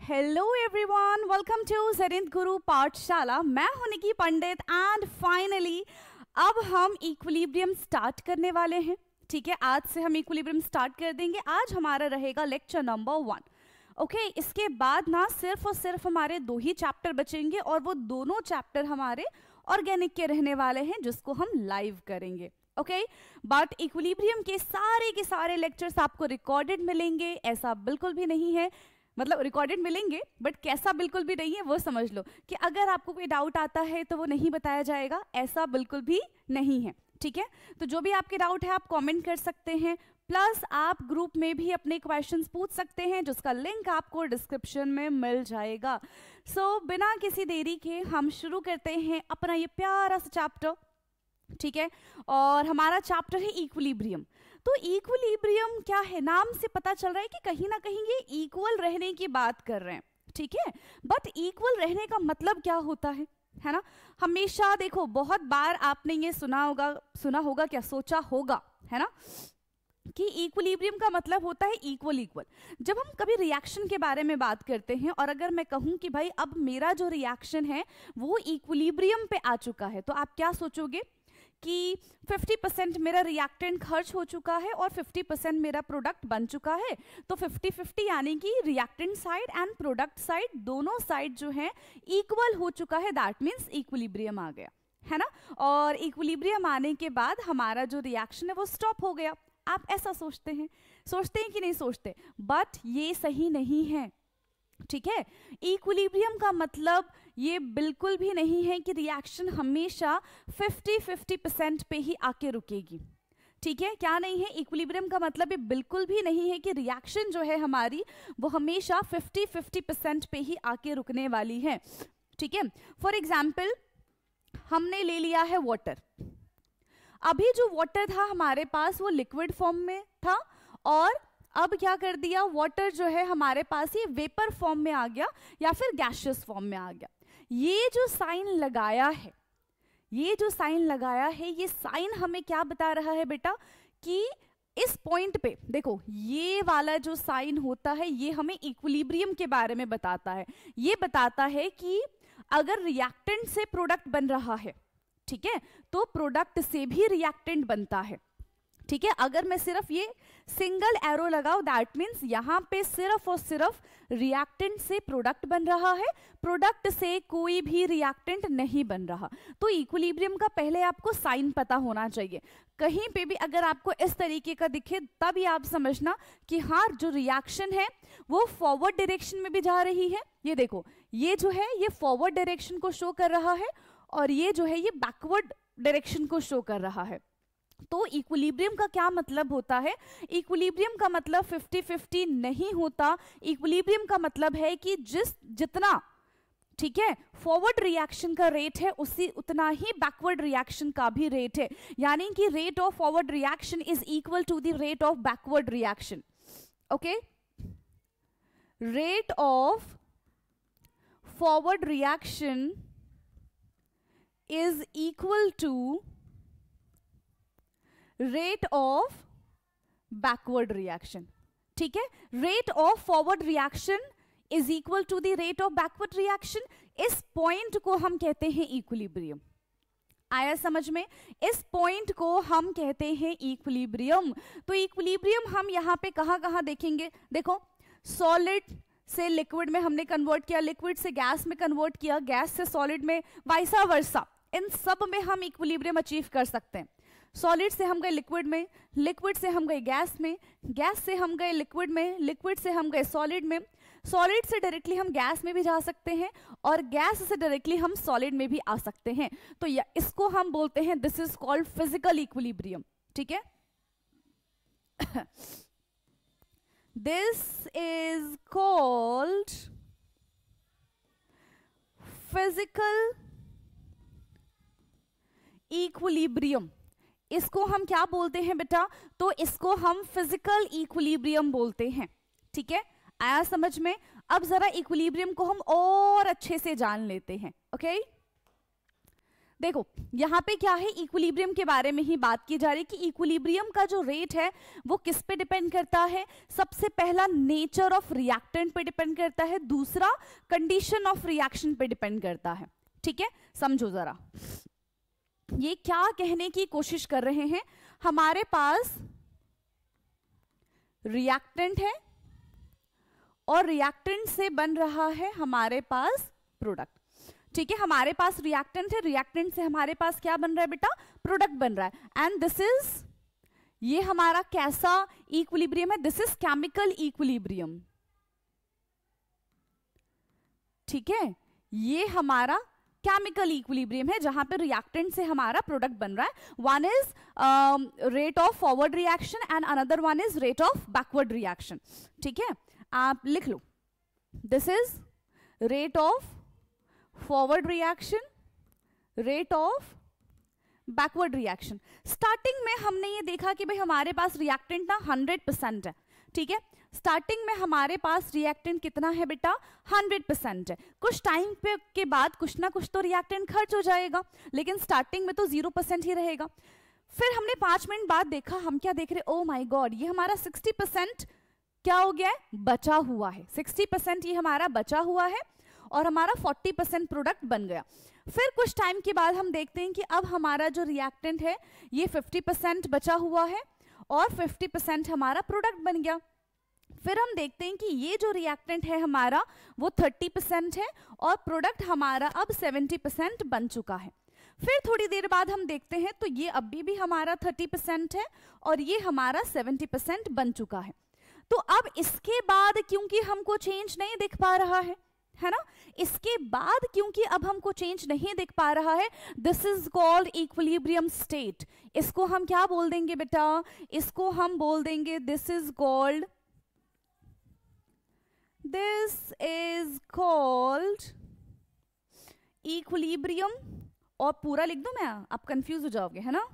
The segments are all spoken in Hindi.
हेलो एवरीवन, वेलकम टू ज़रिंद गुरु पाठशाला। मैं हूं निकी पंडित एंड फाइनली अब हम इक्विलिब्रियम स्टार्ट करने वाले हैं। ठीक है, आज से हम इक्विलिब्रियम स्टार्ट कर देंगे। आज हमारा रहेगा लेक्चर नंबर 1। ओके, इसके बाद ना सिर्फ और सिर्फ हमारे 2 ही चैप्टर बचेंगे और वो दोनों चैप्टर हमारे ऑर्गेनिक के रहने वाले हैं, जिसको हम लाइव करेंगे। ओके, बट इक्विलिब्रियम के सारे लेक्चर्स आपको रिकॉर्डेड मिलेंगे, ऐसा बिल्कुल भी नहीं है। मतलब रिकॉर्डेड मिलेंगे बट कैसा बिल्कुल भी नहीं है, वो समझ लो कि अगर आपको कोई डाउट आता है तो वो नहीं बताया जाएगा, ऐसा बिल्कुल भी नहीं है। ठीक है, तो जो भी आपके डाउट है आप कमेंट कर सकते हैं, प्लस आप ग्रुप में भी अपने क्वेश्चंस पूछ सकते हैं, जिसका लिंक आपको डिस्क्रिप्शन में मिल जाएगा। सो बिना किसी देरी के हम शुरू करते हैं अपना ये प्यारा सा चैप्टर। ठीक है, और हमारा चैप्टर है इक्विलिब्रियम। तो इक्विलिब्रियम क्या है, नाम से पता चल रहा है कि कहीं ना कहीं ये इक्वल रहने की बात कर रहे हैं। ठीक है, बट इक्वल रहने का मतलब क्या होता है ना। हमेशा देखो, बहुत बार आपने ये सुना होगा क्या, सोचा होगा, है ना, कि इक्विलिब्रियम का मतलब होता है इक्वल। जब हम कभी रिएक्शन के बारे में बात करते हैं और अगर मैं कहूं कि भाई अब मेरा जो रिएक्शन है वो इक्विलिब्रियम पे आ चुका है, तो आप क्या सोचोगे कि 50% मेरा रिएक्टेंट खर्च हो चुका है और 50% मेरा प्रोडक्ट बन चुका है। तो 50-50 यानी कि reactant side and product side दोनों साइड जो है इक्वल हो चुका है, दैट मीन्स इक्विलिब्रियम आ गया, है ना। और इक्विलिब्रियम आने के बाद हमारा जो रिएक्शन है वो स्टॉप हो गया। आप ऐसा सोचते हैं कि नहीं सोचते, बट ये सही नहीं है। ठीक है, इक्विलिब्रियम का मतलब ये बिल्कुल भी नहीं है कि रिएक्शन हमेशा 50-50% पे ही आके रुकेगी। ठीक है, क्या नहीं है, इक्विलिब्रियम का मतलब ये बिल्कुल भी नहीं है कि रिएक्शन जो है हमारी वो हमेशा 50-50% पे ही आके रुकने वाली है। ठीक है, फॉर एग्जाम्पल हमने ले लिया है वाटर। अभी जो वाटर था हमारे पास वो लिक्विड फॉर्म में था और अब क्या कर दिया, वाटर जो है हमारे पास ये वेपर फॉर्म में आ गया या फिर गैसियस फॉर्म में आ गया। ये जो साइन लगाया है, ये साइन हमें क्या बता रहा है बेटा, कि इस पॉइंट पे देखो, ये वाला जो साइन होता है ये हमें इक्विलिब्रियम के बारे में बताता है। ये बताता है कि अगर रिएक्टेंट से प्रोडक्ट बन रहा है, ठीक है, तो प्रोडक्ट से भी रिएक्टेंट बनता है। ठीक है, अगर मैं सिर्फ ये सिंगल एरो लगाऊं, दैट मीन्स यहां पे सिर्फ और सिर्फ रिएक्टेंट से प्रोडक्ट बन रहा है, प्रोडक्ट से कोई भी रिएक्टेंट नहीं बन रहा। तो इक्विलिब्रियम का पहले आपको साइन पता होना चाहिए। कहीं पे भी अगर आपको इस तरीके का दिखे तब ये आप समझना कि हाँ, जो रिएक्शन है वो फॉरवर्ड डायरेक्शन में भी जा रही है। ये देखो, ये जो है ये फॉरवर्ड डायरेक्शन को शो कर रहा है और ये जो है ये बैकवर्ड डायरेक्शन को शो कर रहा है। तो इक्विलिब्रियम का क्या मतलब होता है, इक्विलिब्रियम का मतलब 50-50 नहीं होता। इक्विलिब्रियम का मतलब है कि जितना, ठीक है, फॉरवर्ड रिएक्शन का रेट है उतना ही बैकवर्ड रिएक्शन का भी रेट है। यानी कि rate of forward reaction is equal to the rate of backward reaction. Okay, rate of forward reaction is equal to rate of backward reaction. ठीक है, rate of forward reaction is equal to the rate of backward reaction. इस पॉइंट को हम कहते हैं इक्विलिब्रियम। आया समझ में, इस पॉइंट को हम कहते हैं इक्विलिब्रियम। तो इक्विलिब्रियम हम यहां पे कहां देखेंगे, देखो, सॉलिड से लिक्विड में हमने कन्वर्ट किया, लिक्विड से गैस में कन्वर्ट किया, गैस से सॉलिड में, वाइसा वर्सा, इन सब में हम इक्विलिब्रियम अचीव कर सकते हैं। सॉलिड से हम गए लिक्विड में, लिक्विड से हम गए गैस में, गैस से हम गए लिक्विड में, लिक्विड से हम गए सॉलिड में, सॉलिड से डायरेक्टली हम गैस में भी जा सकते हैं और गैस से डायरेक्टली हम सॉलिड में भी आ सकते हैं। तो इसको हम बोलते हैं, this is called physical equilibrium. ठीक है, this is called physical equilibrium. इसको हम क्या बोलते हैं बेटा, तो इसको हम फिजिकल इक्विलिब्रियम बोलते हैं। ठीक है, आया समझ में। अब जरा इक्विलिब्रियम को हम और अच्छे से जान लेते हैं। ओके, देखो यहाँ पे क्या है, इक्विलिब्रियम के बारे में ही बात की जा रही है कि इक्विलिब्रियम का जो रेट है वो किस पे डिपेंड करता है। सबसे पहला नेचर ऑफ रिएक्टेंट पे डिपेंड करता है, दूसरा कंडीशन ऑफ रिएक्शन पे डिपेंड करता है। ठीक है, समझो जरा ये क्या कहने की कोशिश कर रहे हैं। हमारे पास रिएक्टेंट है और रिएक्टेंट से बन रहा है हमारे पास प्रोडक्ट। ठीक है, हमारे पास रिएक्टेंट है, रिएक्टेंट से हमारे पास क्या बन रहा है बेटा, प्रोडक्ट बन रहा है। एंड दिस इज, ये हमारा कैसा इक्विलिब्रियम है, दिस इज केमिकल इक्विलिब्रियम। ठीक है, ये हमारा केमिकल इक्विलिब्रियम है जहां पे रिएक्टेंट से हमारा प्रोडक्ट बन रहा है। One is rate of forward reaction and another one is rate of backward reaction. ठीक है, आप लिख लो, this is rate of forward reaction, rate of backward reaction. Starting में हमने ये देखा कि भाई हमारे पास रिएक्टेंट ना 100% है। ठीक है, स्टार्टिंग में हमारे पास रिएक्टेंट कितना है बेटा, 100% है। कुछ टाइम पे के बाद कुछ ना कुछ तो रिएक्टेंट खर्च हो जाएगा, लेकिन स्टार्टिंग में तो 0% ही रहेगा। फिर हमने 5 मिनट बाद देखा, हम क्या देख रहे, ओ माय गॉड, ये हमारा 60% क्या हो गया है, बचा हुआ है। 60% ये हमारा बचा हुआ है और हमारा 40% प्रोडक्ट बन गया। फिर कुछ टाइम के बाद हम देखते हैं कि अब हमारा जो रिएक्टेंट है ये 50% बचा हुआ है और 50% हमारा प्रोडक्ट बन गया। फिर हम देखते हैं कि ये जो रिएक्टेंट है हमारा वो 30% है और प्रोडक्ट हमारा अब 70% बन चुका है। फिर थोड़ी देर बाद हम देखते हैं तो ये अभी भी हमारा 30% है और ये हमारा 70% बन चुका है। तो अब इसके बाद क्योंकि हमको चेंज नहीं दिख पा रहा है ना, इसके बाद क्योंकि अब हमको चेंज नहीं दिख पा रहा है, this is called equilibrium state. इसको हम क्या बोल देंगे बेटा, इसको हम बोल देंगे दिस इज कॉल्ड इक्विलिब्रियम। और पूरा लिख दूं मैं, आप कंफ्यूज हो जाओगे है ना,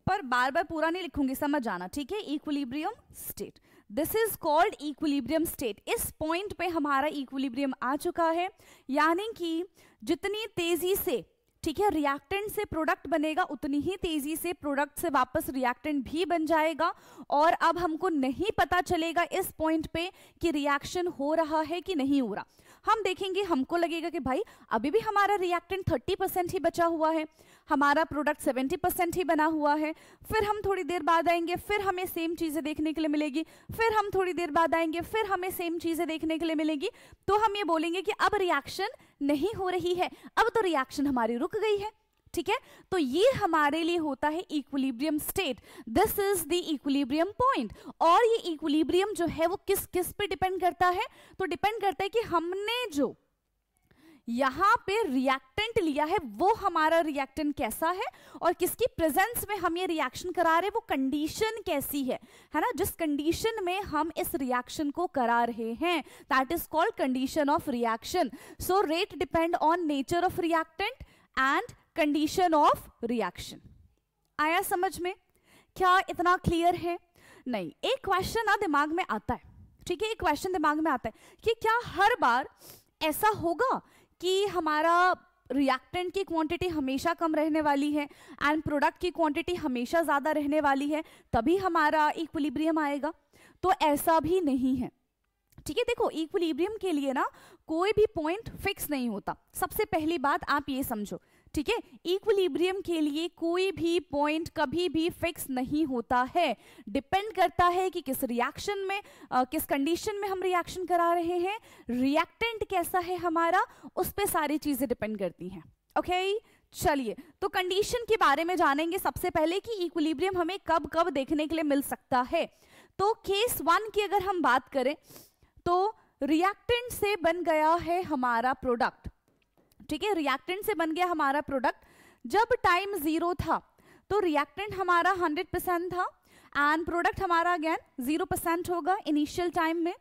पर बार बार पूरा नहीं लिखूंगी, समझ जाना। ठीक है, equilibrium state, this is called equilibrium state. इस पॉइंट पे हमारा इक्विलिब्रियम आ चुका है, यानी कि जितनी तेजी से, ठीक है, रिएक्टेंट से प्रोडक्ट बनेगा उतनी ही तेजी से प्रोडक्ट से वापस रिएक्टेंट भी बन जाएगा। और अब हमको नहीं पता चलेगा इस पॉइंट पे कि रिएक्शन हो रहा है कि नहीं हो रहा। हम देखेंगे, हमको लगेगा कि भाई अभी भी हमारा रिएक्टेंट 30% ही बचा हुआ है, हमारा प्रोडक्ट 70% ही बना हुआ है। फिर हम थोड़ी देर बाद आएंगे, फिर हमें सेम चीजें देखने के लिए मिलेगी। फिर हम थोड़ी देर बाद आएंगे, फिर हमें सेम चीजें देखने के लिए मिलेगी। तो हम ये बोलेंगे कि अब रिएक्शन नहीं हो रही है, अब तो रिएक्शन हमारी रुक गई है। ठीक है, तो ये हमारे लिए होता है equilibrium state. This is the equilibrium point. और ये इक्विलिब्रियम जो है वो किस किस पे डिपेंड करता है, तो डिपेंड करता है कि हमने जो यहां पे रिएक्टेंट लिया है वो हमारा रिएक्टेंट कैसा है और किसकी प्रेजेंस में हम ये रिएक्शन करा रहे हैं, वो कंडीशन कैसी है ना। जिस कंडीशन में हम इस रिएक्शन को करा रहे हैं, that is called condition of reaction. So rate depend on nature of reactant and condition of reaction. आया समझ में? क्या इतना क्लियर है? नहीं, एक क्वेश्चन ना दिमाग में आता है। ठीक है, एक क्वेश्चन दिमाग में आता है कि क्या हर बार ऐसा होगा कि हमारा रिएक्टेंट की क्वांटिटी हमेशा कम रहने वाली है एंड प्रोडक्ट की क्वांटिटी हमेशा ज्यादा रहने वाली है तभी हमारा इक्विलिब्रियम आएगा? तो ऐसा भी नहीं है। ठीक है, देखो इक्विलिब्रियम के लिए ना कोई भी पॉइंट फिक्स नहीं होता। सबसे पहली बात आप ये समझो। ठीक है, इक्विलिब्रियम के लिए कोई भी पॉइंट कभी भी फिक्स नहीं होता है। डिपेंड करता है कि किस रिएक्शन में, किस कंडीशन में हम रिएक्शन करा रहे हैं, रिएक्टेंट कैसा है हमारा, उस पे सारी चीजें डिपेंड करती हैं। ओके, चलिए तो कंडीशन के बारे में जानेंगे सबसे पहले कि इक्विलिब्रियम हमें कब कब देखने के लिए मिल सकता है। तो केस 1 की अगर हम बात करें तो रिएक्टेंट से बन गया है हमारा प्रोडक्ट। ठीक है, रिएक्टेंट से बन गया हमारा प्रोडक्ट। जब टाइम 0 था तो रिएक्टेंट हमारा 100% था एंड प्रोडक्ट हमारा अगेन 0% होगा इनिशियल टाइम में।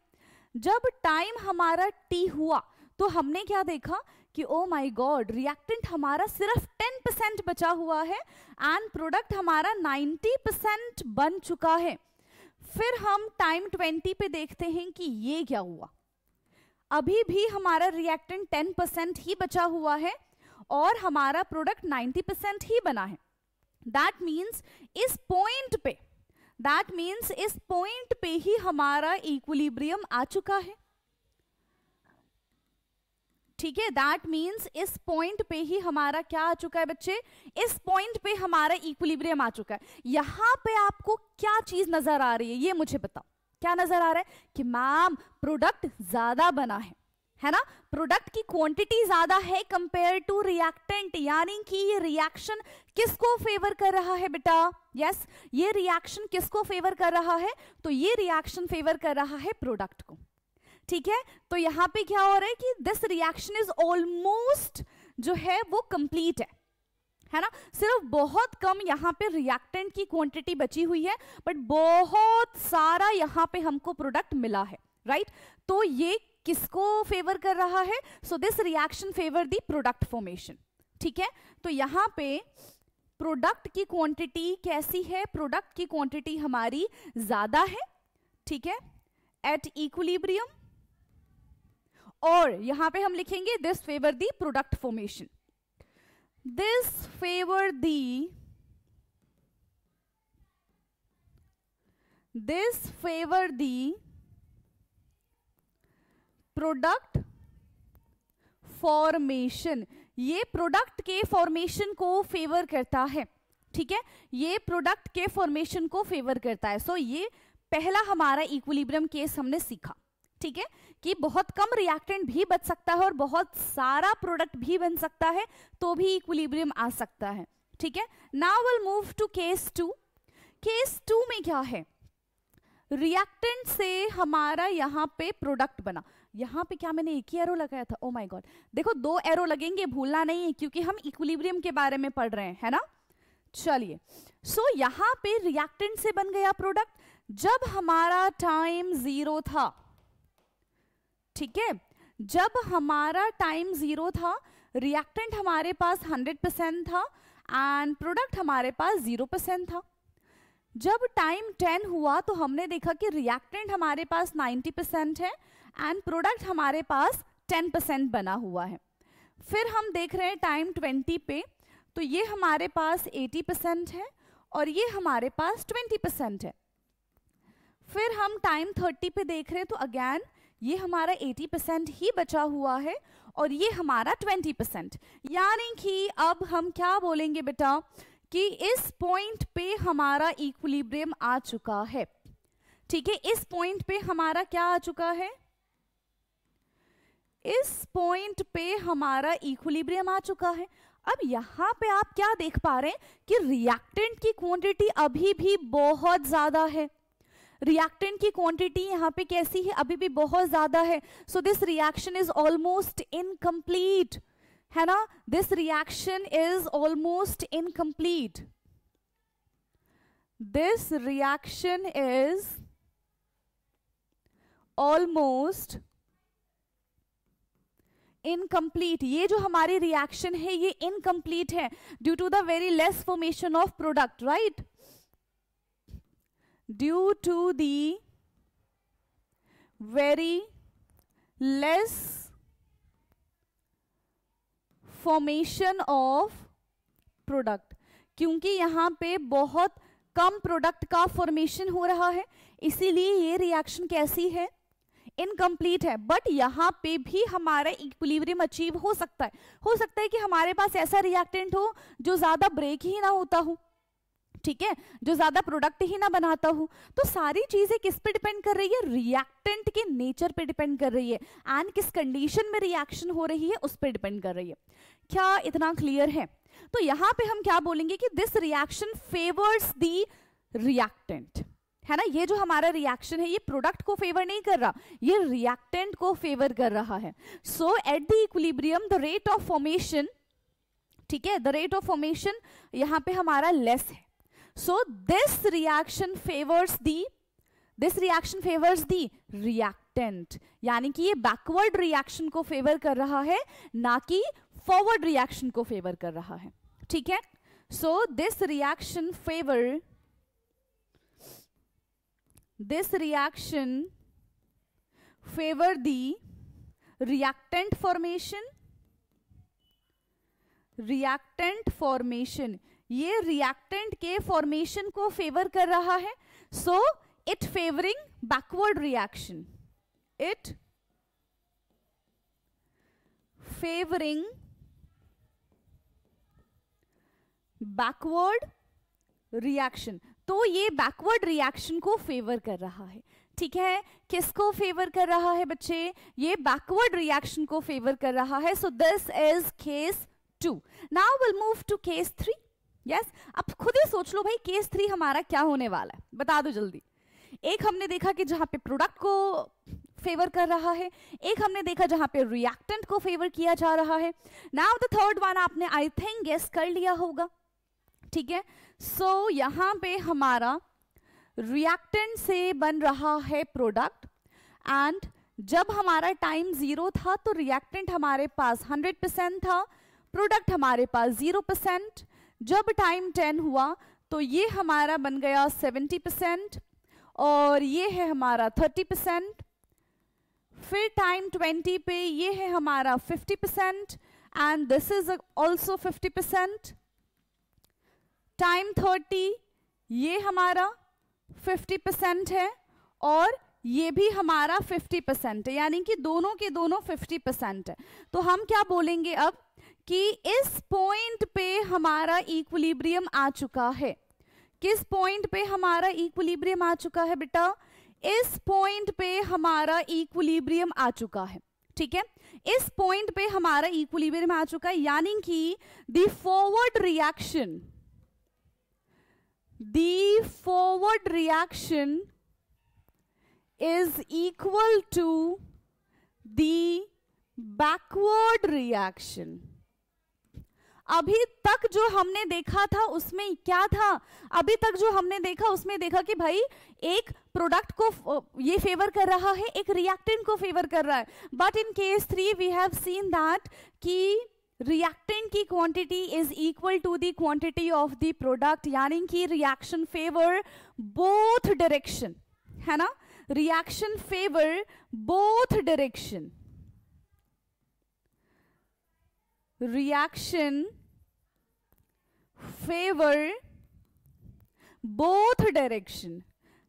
जब टाइम हमारा t हुआ तो हमने क्या देखा कि ओ माय गॉड, रिएक्टेंट हमारा सिर्फ 10% बचा हुआ है एंड प्रोडक्ट हमारा 90% बन चुका है। फिर हम टाइम 20 पे देखते हैं कि ये क्या हुआ। अभी भी हमारा रिएक्टेंट 10% ही बचा हुआ है और हमारा प्रोडक्ट 90% ही बना है। दैट मीन्स इस पॉइंट पे ही हमारा इक्विलिब्रियम आ चुका है। ठीक है, दैट मीन्स इस पॉइंट पे ही हमारा क्या आ चुका है बच्चे, इस पॉइंट पे हमारा इक्विलिब्रियम आ चुका है। यहां पे आपको क्या चीज नजर आ रही है ये मुझे बताओ, क्या नजर आ रहा है कि मैम प्रोडक्ट ज्यादा बना है ना, प्रोडक्ट की क्वांटिटी ज्यादा है कंपेयर टू रिएक्टेंट, यानी कि ये रिएक्शन किसको फेवर कर रहा है बेटा, यस ये रिएक्शन किसको फेवर कर रहा है, तो ये रिएक्शन फेवर कर रहा है प्रोडक्ट को। ठीक है, तो यहां पे क्या हो रहा है कि दिस रिएक्शन इज ऑलमोस्ट जो है वो कंप्लीट है ना, सिर्फ बहुत कम यहाँ पे रिएक्टेंट की क्वांटिटी बची हुई है, बट बहुत सारा यहाँ पे हमको प्रोडक्ट मिला है, राइट। तो ये किसको फेवर कर रहा है, so this reaction favour the product formation. ठीक है, तो यहाँ पे प्रोडक्ट की क्वांटिटी कैसी है, प्रोडक्ट की क्वांटिटी हमारी ज्यादा है, ठीक है, एट इक्विलिब्रियम, और यहां पे हम लिखेंगे this favour the product formation, this favour the product formation, ये प्रोडक्ट के फॉर्मेशन को फेवर करता है। ठीक है, ये प्रोडक्ट के फॉर्मेशन को फेवर करता है। सो ये पहला हमारा इक्विलिब्रियम केस हमने सीखा। ठीक है, कि बहुत कम रिएक्टेंट भी बच सकता है और बहुत सारा प्रोडक्ट भी बन सकता है, तो भी इक्विलिब्रियम आ सकता है। ठीक है, now will move to case 2। Case 2 में क्या है, रिएक्टेंट से हमारा यहाँ पे प्रोडक्ट बना। यहाँ पे क्या मैंने एक ही एरो लगाया था, ओ माय गॉड, देखो 2 एरो लगेंगे, भूलना नहीं है, क्योंकि हम इक्विलिब्रियम के बारे में पढ़ रहे हैं, है ना। चलिए, सो यहाँ पे रिएक्टेंट से बन गया प्रोडक्ट जब हमारा टाइम 0 था। ठीक है, जब हमारा टाइम 0 था, रिएक्टेंट हमारे पास 100% था एंड प्रोडक्ट हमारे पास 0% था। जब टाइम 10 हुआ तो हमने देखा कि रिएक्टेंट हमारे पास 90% है एंड प्रोडक्ट हमारे पास 10% बना हुआ है। फिर हम देख रहे हैं टाइम 20 पे, तो ये हमारे पास 80% है और ये हमारे पास 20% है। फिर हम टाइम 30 पे देख रहे हैं, तो अगेन ये हमारा 80% ही बचा हुआ है और ये हमारा 20%, यानी कि अब हम क्या बोलेंगे बेटा कि इस पॉइंट पे हमारा इक्विलिब्रियम आ चुका है। ठीक है, इस पॉइंट पे हमारा क्या आ चुका है, इस पॉइंट पे हमारा इक्विलिब्रियम आ चुका है। अब यहां पे आप क्या देख पा रहे हैं कि रिएक्टेंट की क्वांटिटी अभी भी बहुत ज्यादा है, रिएक्टेंट की क्वांटिटी यहाँ पे कैसी है, अभी भी बहुत ज्यादा है। So this reaction is almost incomplete, है ना, this reaction is almost incomplete, this reaction is almost incomplete. ये जो हमारी रिएक्शन है ये इनकम्प्लीट है due to the very less formation of product, right, due to the very less formation of product, क्योंकि यहाँ पे बहुत कम प्रोडक्ट का फॉर्मेशन हो रहा है, इसीलिए ये रिएक्शन कैसी है, इनकम्प्लीट है। बट यहाँ पे भी हमारा इक्विलिब्रियम अचीव हो सकता है कि हमारे पास ऐसा रिएक्टेंट हो जो ज्यादा ब्रेक ही ना होता हो, ठीक है, जो ज्यादा प्रोडक्ट ही ना बनाता हूं। तो सारी चीजें किस पे डिपेंड कर रही है, रिएक्टेंट के नेचर पे डिपेंड कर रही है एंड किस कंडीशन में रिएक्शन हो रही है उस पे डिपेंड कर रही है। क्या इतना क्लियर है? तो यहां पे हम क्या बोलेंगे कि this reaction favours the reactant, है ना। ये जो हमारा रिएक्शन है ये प्रोडक्ट को फेवर नहीं कर रहा, ये रिएक्टेंट को फेवर कर रहा है। So at the equilibrium the rate of formation, ठीक है, द रेट ऑफ फॉर्मेशन यहां पे हमारा लेस है। So this reaction favors the reactant, यानी कि ये बैकवर्ड रिएक्शन को फेवर कर रहा है, ना कि फॉरवर्ड रिएक्शन को फेवर कर रहा है। ठीक है, so this reaction favor the reactant formation, ये रिएक्टेंट के फॉर्मेशन को फेवर कर रहा है, so it favouring backward reaction, it favouring backward reaction. तो ये बैकवर्ड रिएक्शन को फेवर कर रहा है, ठीक है। किसको फेवर कर रहा है बच्चे? ये बैकवर्ड रिएक्शन को फेवर कर रहा है। So this is case 2। Now will move to case 3। Yes, अब खुद ही सोच लो भाई केस 3 हमारा क्या होने वाला है, बता दो जल्दी। एक हमने देखा कि जहां पे प्रोडक्ट को फेवर कर रहा है, एक हमने देखा जहां पे रिएक्टेंट को फेवर किया जा रहा है। नाउ द थर्ड वन आपने आई थिंक गेस कर लिया होगा, ठीक है। सो यहां पे हमारा रिएक्टेंट से बन रहा है प्रोडक्ट, एंड जब हमारा टाइम 0 था तो रिएक्टेंट हमारे पास 100% था, प्रोडक्ट हमारे पास 0%। जब टाइम 10 हुआ तो ये हमारा बन गया 70% और ये है हमारा 30%। फिर टाइम 20 पे ये है हमारा 50% and this is also 50%। Time 30 ये हमारा 50% है और ये भी हमारा 50% है, यानी कि दोनों के दोनों 50% है। तो हम क्या बोलेंगे अब कि इस पॉइंट पे हमारा इक्विलिब्रियम आ चुका है। किस पॉइंट पे हमारा इक्विलिब्रियम आ चुका है बेटा? इस पॉइंट पे हमारा इक्विलिब्रियम आ चुका है, ठीक है। इस पॉइंट पे हमारा इक्विलिब्रियम आ चुका है, यानी कि the forward reaction is equal to the backward reaction। अभी तक जो हमने देखा था उसमें क्या था? अभी तक जो हमने देखा उसमें देखा कि भाई एक प्रोडक्ट को ये फेवर कर रहा है, एक रिएक्टेंट को फेवर कर रहा है। But in case 3 we have seen that कि रिएक्टेंट की quantity is equal to the quantity of the product, यानी कि रिएक्शन फेवर बोथ डायरेक्शन, है ना। Reaction favor both direction, reaction favor both direction,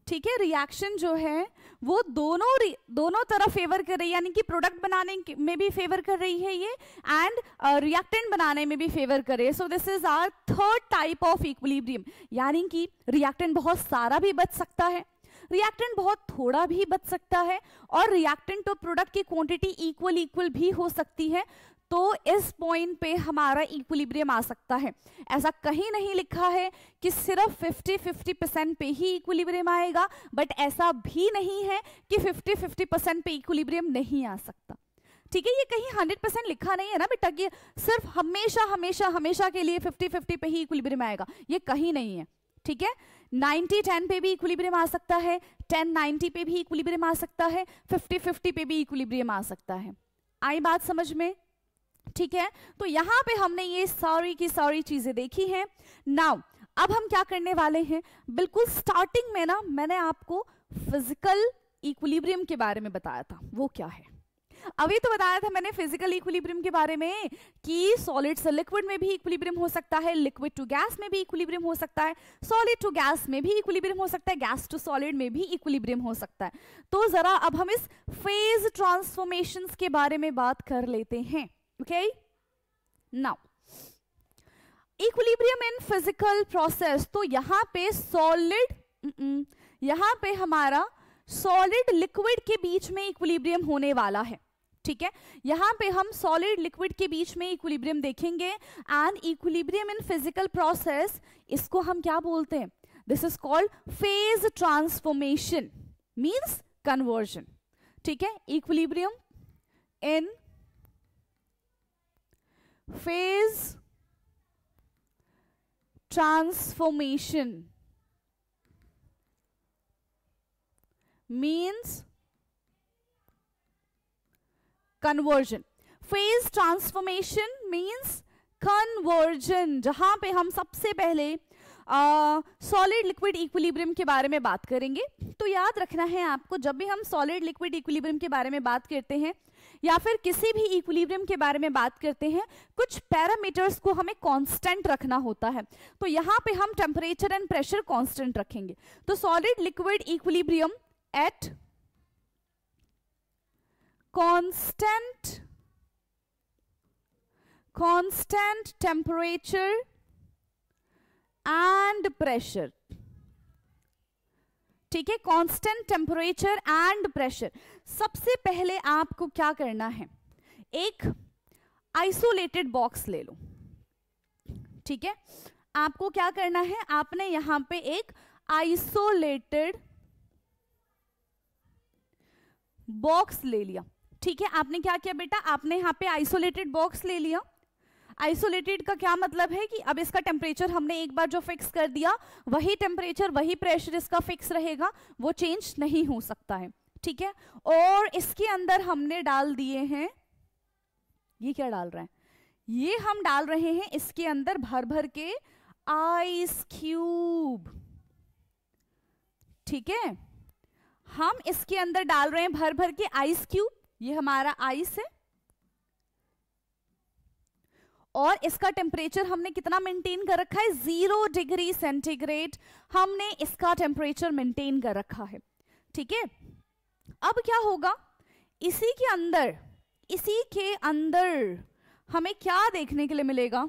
ठीक है। रिएक्शन जो है वो दोनों तरफ फेवर कर रही है, यानी कि प्रोडक्ट बनाने में भी फेवर कर रही है ये, एंड रिएक्टेंट बनाने में भी फेवर कर रही है। So this is our third type of equilibrium, यानी कि रिएक्टेंट बहुत सारा भी बच सकता है, रिएक्टेंट बहुत थोड़ा भी बच सकता है, और रिएक्टेंट और प्रोडक्ट की क्वांटिटी इक्वल भी हो सकती है। तो इस पॉइंट पे हमारा इक्विलिब्रियम आ सकता है। ऐसा कहीं नहीं लिखा है कि सिर्फ 50-50% पे ही इक्विलिब्रियम आएगा, बट ऐसा भी नहीं है कि 50-50% पे इक्विलिब्रियम नहीं आ सकता, ठीक है। ये कहीं 100% लिखा नहीं है ना बेटा कि सिर्फ हमेशा के लिए 50-50 पे ही इक्विलिब्रियम आएगा, ये कहीं नहीं है, ठीक है। 90-10 पे भी इक्विलिब्रियम आ सकता है, 10-90 पे भी इक्विलिब्रियम आ सकता है, 50-50 पे भी इक्विलिब्रियम आ सकता है। आई बात समझ में? ठीक है। तो यहां पे हमने ये सारी की सारी चीजें देखी हैं। नाउ अब हम क्या करने वाले हैं, बिल्कुल स्टार्टिंग में ना मैंने आपको फिजिकल इक्विलिब्रियम के बारे में बताया था, वो क्या है? अभी तो बताया था मैंने फिजिकल इक्विलिब्रियम के बारे में कि सॉलिड से लिक्विड में भी इक्विलिब्रियम हो सकता है, लिक्विड टू गैस में भी इक्विलिब्रियम हो सकता है, सॉलिड टू गैस में भी इक्विलिब्रियम हो सकता है, गैस टू सॉलिड में भी इक्विलिब्रियम हो सकता है। तो जरा अब हम इस फेज ट्रांसफॉर्मेशंस के बारे में बात कर लेते हैं। Okay, now equilibrium in physical process, तो यहां पे हमारा सॉलिड लिक्विड के बीच में इक्विलिब्रियम होने वाला है, ठीक है। यहां पे हम सॉलिड लिक्विड के बीच में इक्विलिब्रियम देखेंगे, and equilibrium in physical process, इसको हम क्या बोलते हैं? This is called phase transformation, means conversion, ठीक है। इक्विलिब्रियम इन phase transformation means conversion। phase transformation means conversion, जहां पे हम सबसे पहले सॉलिड लिक्विड इक्विलिब्रियम के बारे में बात करेंगे। तो याद रखना है आपको, जब भी हम सॉलिड लिक्विड इक्विलिब्रियम के बारे में बात करते हैं या फिर किसी भी इक्विलिब्रियम के बारे में बात करते हैं, कुछ पैरामीटर्स को हमें कांस्टेंट रखना होता है। तो यहाँ पे हम टेम्परेचर एंड प्रेशर कांस्टेंट रखेंगे। तो solid liquid equilibrium at constant temperature and pressure, ठीक है, कांस्टेंट टेम्परेचर एंड प्रेशर। सबसे पहले आपको क्या करना है, एक आइसोलेटेड बॉक्स ले लो, ठीक है। आपको क्या करना है, आपने यहां पे एक आइसोलेटेड बॉक्स ले लिया, ठीक है। आपने क्या किया बेटा, आपने यहां पे आइसोलेटेड बॉक्स ले लिया। आइसोलेटेड का क्या मतलब है कि अब इसका टेम्परेचर हमने एक बार जो फिक्स कर दिया, वही टेम्परेचर वही प्रेशर इसका फिक्स रहेगा, वो चेंज नहीं हो सकता है, ठीक है। और इसके अंदर हमने डाल दिए हैं, ये क्या डाल रहे हैं, ये हम डाल रहे हैं इसके अंदर भर भर के आइस क्यूब, ठीक है। हम इसके अंदर डाल रहे हैं भर भर के आइस क्यूब, ये हमारा आइस है। और इसका टेम्परेचर हमने कितना मेंटेन कर रखा है, 0 डिग्री सेंटीग्रेड हमने इसका टेम्परेचर मेंटेन कर रखा है, ठीक है। अब क्या होगा, इसी के अंदर हमें क्या देखने के लिए मिलेगा,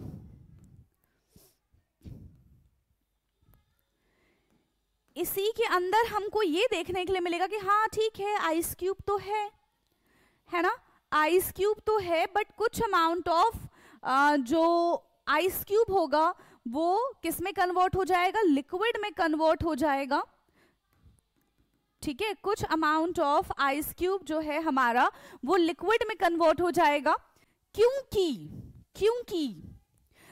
इसी के अंदर हमको ये देखने के लिए मिलेगा कि हाँ ठीक है, आइस क्यूब तो है ना, आइस क्यूब तो है, बट कुछ अमाउंट ऑफ जो आइस क्यूब होगा वो किस में कन्वर्ट हो जाएगा, लिक्विड में कन्वर्ट हो जाएगा, ठीक है। कुछ अमाउंट ऑफ आइस क्यूब जो है हमारा वो लिक्विड में कन्वर्ट हो जाएगा, क्योंकि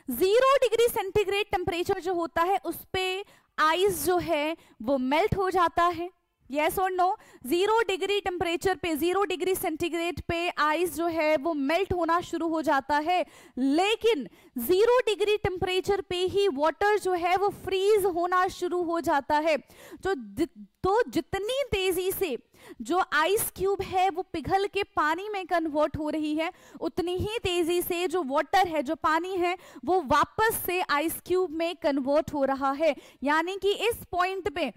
0 डिग्री सेंटीग्रेड टेम्परेचर जो होता है उस पे आइस जो है वो मेल्ट हो जाता है, यस और नो। 0 डिग्री टेम्परेचर पे, 0 डिग्री सेंटीग्रेड पे आइस जो है वो मेल्ट होना शुरू हो जाता है, लेकिन 0 डिग्री टेम्परेचर पे ही वाटर जो है वो फ्रीज होना शुरू हो जाता है। तो जितनी तेजी से जो आइस क्यूब है वो पिघल के पानी में कन्वर्ट हो रही है, उतनी ही तेजी से जो वाटर है, जो पानी है, वो वापस से आइस क्यूब में कन्वर्ट हो रहा है। यानी कि इस पॉइंट पे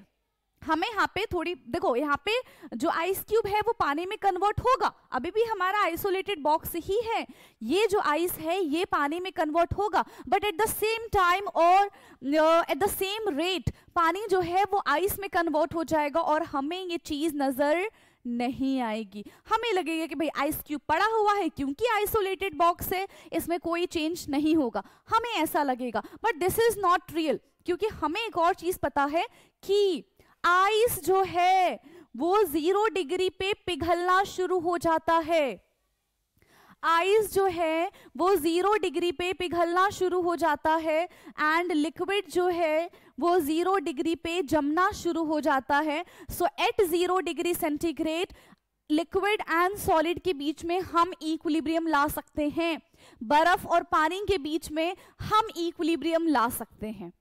हमें यहाँ पे थोड़ी देखो, यहाँ पे जो आइस क्यूब है वो पानी में कन्वर्ट होगा, अभी भी हमारा आइसोलेटेड बॉक्स ही है, ये जो आइस है ये पानी में कन्वर्ट होगा, but at the same time और एट द सेम रेट पानी जो है वो आइस में कन्वर्ट हो जाएगा और हमें ये चीज नजर नहीं आएगी। हमें लगेगा कि भाई आइस क्यूब पड़ा हुआ है क्योंकि आइसोलेटेड बॉक्स है, इसमें कोई चेंज नहीं होगा, हमें ऐसा लगेगा, but this is not real, क्योंकि हमें एक और चीज पता है कि आइस जो है वो 0 डिग्री पे पिघलना शुरू हो जाता है, आइस जो है वो 0 डिग्री पे पिघलना शुरू हो जाता है, एंड लिक्विड जो है वो 0 डिग्री पे जमना शुरू हो जाता है। So at 0 degree centigrade liquid and solid के बीच में हम इक्विलिब्रियम ला सकते हैं, बर्फ और पानी के बीच में हम इक्विलिब्रियम ला सकते हैं,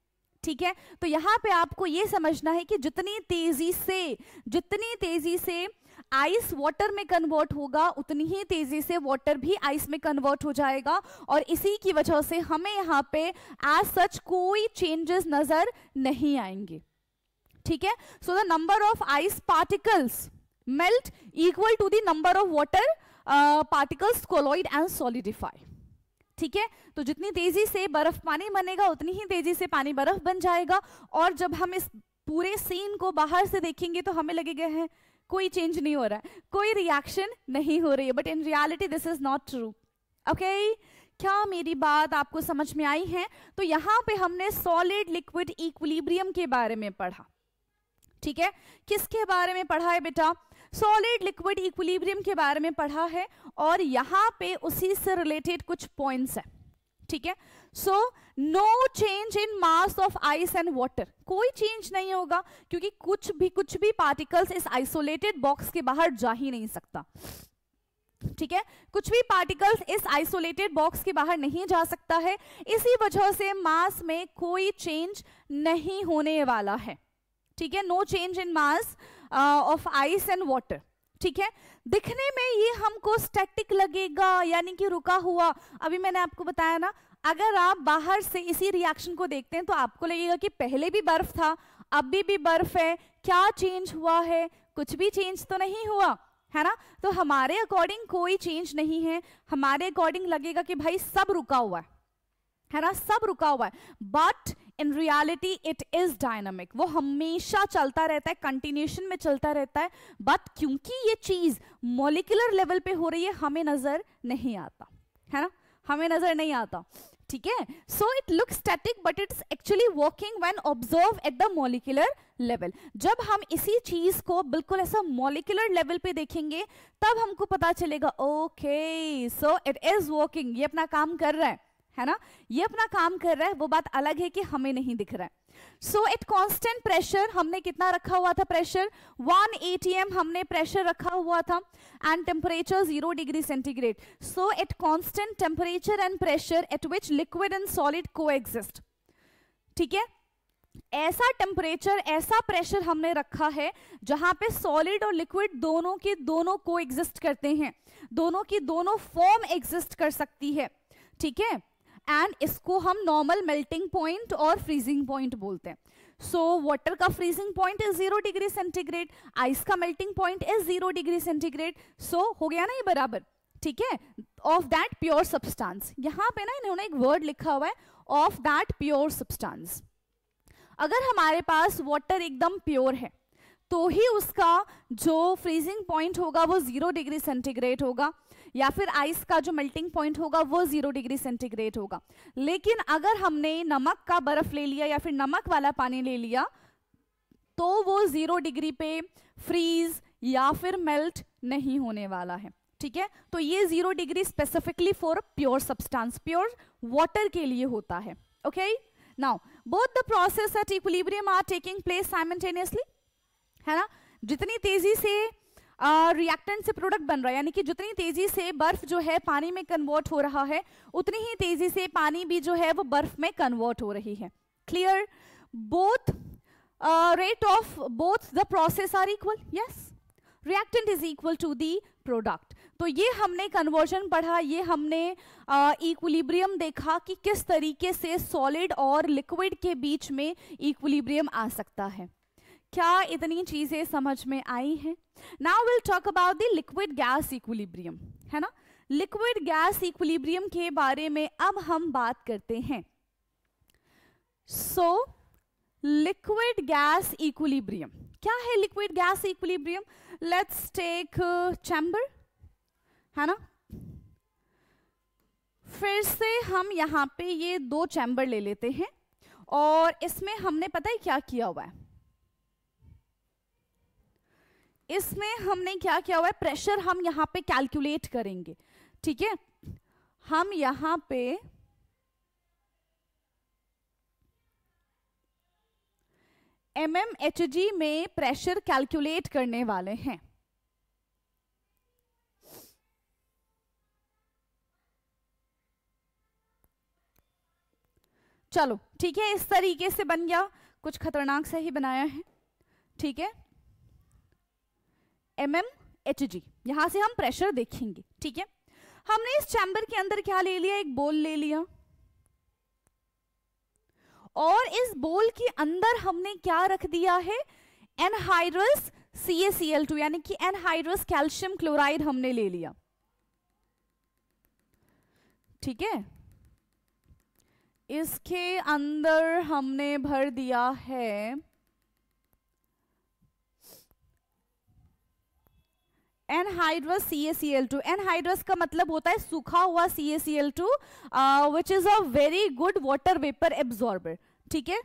ठीक है। तो यहां पे आपको यह समझना है कि जितनी तेजी से आइस वाटर में कन्वर्ट होगा, उतनी ही तेजी से वाटर भी आइस में कन्वर्ट हो जाएगा, और इसी की वजह से हमें यहाँ पे एज सच कोई चेंजेस नजर नहीं आएंगे, ठीक है। So the number of ice particles melt equal to the number of water particles colloid and solidify, ठीक है। तो जितनी तेजी से बर्फ पानी बनेगा उतनी ही तेजी से पानी बर्फ बन जाएगा, और जब हम इस पूरे सीन को बाहर से देखेंगे तो हमें लगेगा है कोई चेंज नहीं हो रहा है, कोई रिएक्शन नहीं हो रही है, but in reality this is not true. Okay, क्या मेरी बात आपको समझ में आई है? तो यहां पे हमने सॉलिड लिक्विड इक्विलिब्रियम के बारे में पढ़ा, ठीक है। किसके बारे में पढ़ा है बेटा? सॉलिड लिक्विड इक्विलिब्रियम के बारे में पढ़ा है, और यहां पे उसी से रिलेटेड कुछ पॉइंट्स है, ठीक है। So no change in mass of ice and water, कोई चेंज नहीं होगा क्योंकि कुछ भी पार्टिकल्स इस आइसोलेटेड बॉक्स के बाहर जा ही नहीं सकता। ठीक है, कुछ भी पार्टिकल्स इस आइसोलेटेड बॉक्स के बाहर नहीं जा सकता है, इसी वजह से मास में कोई चेंज नहीं होने वाला है। ठीक है, no change in mass of ice and water. ठीक है, दिखने में ये हमको स्टैटिक लगेगा, यानी कि रुका हुआ। अभी मैंने आपको बताया ना, अगर आप बाहर से इसी रिएक्शन को देखते हैं तो आपको लगेगा कि पहले भी बर्फ था, अभी भी बर्फ है, क्या चेंज हुआ है? कुछ भी चेंज तो नहीं हुआ है ना। तो हमारे अकॉर्डिंग कोई चेंज नहीं है, हमारे अकॉर्डिंग लगेगा कि भाई सब रुका हुआ है ना, सब रुका हुआ है। But in reality it is dynamic, वो हमेशा चलता रहता है, कंटिन्यूशन में चलता रहता है। बट क्योंकि ये चीज मॉलिक्यूलर लेवल पे हो रही है, हमें नजर नहीं आता है ना, हमें नजर नहीं आता। ठीक है, so it looks static but it's actually working when observe at the molecular level. जब हम इसी चीज को बिल्कुल ऐसा मॉलिक्यूलर लेवल पे देखेंगे तब हमको पता चलेगा okay so it is working, ये अपना काम कर रहा है ना, ये अपना काम कर रहा है। वो बात अलग है कि हमें नहीं दिख रहा है। सो एट कांस्टेंट प्रेशर हमने कितना रखा हुआ था? प्रेशर 1 atm हमने प्रेशर रखा हुआ था, and temperature 0 degree centigrade. So at constant temperature and pressure at which liquid and solid coexist. ठीक है, ऐसा टेम्परेचर, ऐसा प्रेशर हमने रखा है जहां पे सॉलिड और लिक्विड दोनों के दोनों कोएग्जिस्ट करते हैं, दोनों की दोनों फॉर्म एग्जिस्ट कर सकती है। ठीक है, एंड इसको हम नॉर्मल मेल्टिंग पॉइंट और फ्रीजिंग पॉइंट बोलते हैं। सो वाटर का freezing point is 0 degree centigrade, ice का melting point is 0 degree centigrade. So हो गया ना ये बराबर। ठीक है, ऑफ दैट प्योर सब्सटेंस, यहां पे ना इन्होंने एक वर्ड लिखा हुआ है ऑफ दैट प्योर सब्सटेंस। अगर हमारे पास वाटर एकदम प्योर है तो ही उसका जो फ्रीजिंग पॉइंट होगा वो 0 डिग्री सेंटीग्रेड होगा, या फिर आइस का जो मेल्टिंग पॉइंट होगा वो 0 डिग्री सेंटीग्रेड होगा। लेकिन अगर हमने नमक का बर्फ ले लिया या फिर नमक वाला पानी ले लिया तो वो 0 डिग्री पे फ्रीज या फिर मेल्ट नहीं होने वाला है। ठीक है, तो ये 0 degree specifically for pure substance, pure water के लिए होता है। Okay, now both the process at equilibrium are taking place simultaneously, है ना। जितनी तेजी से रिएक्टेंट से प्रोडक्ट बन रहा है, यानी कि जितनी तेजी से बर्फ जो है पानी में कन्वर्ट हो रहा है, उतनी ही तेजी से पानी भी जो है वो बर्फ में कन्वर्ट हो रही है। Clear? Both rate of both the process are equal. Yes, reactant is equal to the product. तो ये हमने कन्वर्जन पढ़ा, ये हमने इक्विलिब्रियम देखा कि किस तरीके से सॉलिड और लिक्विड के बीच में इक्विलिब्रियम आ सकता है। क्या इतनी चीजें समझ में आई हैं? Now will talk about the liquid gas equilibrium, है ना। लिक्विड गैस इक्विलिब्रियम के बारे में अब हम बात करते हैं। सो लिक्विड गैस इक्विलिब्रियम क्या है? Liquid gas equilibrium, let's take chamber, है ना। फिर से हम यहाँ पे ये 2 चैम्बर ले लेते हैं और इसमें हमने पता है क्या किया हुआ है, इसमें हमने क्या किया हुआ है, प्रेशर हम यहां पे कैलकुलेट करेंगे। ठीक है, हम यहां पे mmHg में प्रेशर कैलकुलेट करने वाले हैं। चलो ठीक है, इस तरीके से बन गया, कुछ खतरनाक से ही बनाया है। ठीक है, mmHg, यहां से हम प्रेशर देखेंगे। ठीक है, हमने इस चैम्बर के अंदर क्या ले लिया, एक बोल ले लिया, और इस बोल के अंदर हमने क्या रख दिया है, एनहाइड्रस CaCl2, यानी कि एनहाइड्रस कैल्शियम क्लोराइड हमने ले लिया। ठीक है, इसके अंदर हमने भर दिया है एनहाइड्रस CaCl2। एनहाइड्रस का मतलब होता है सूखा हुआ CaCl2, which is a very good water vapour absorber. ठीक है,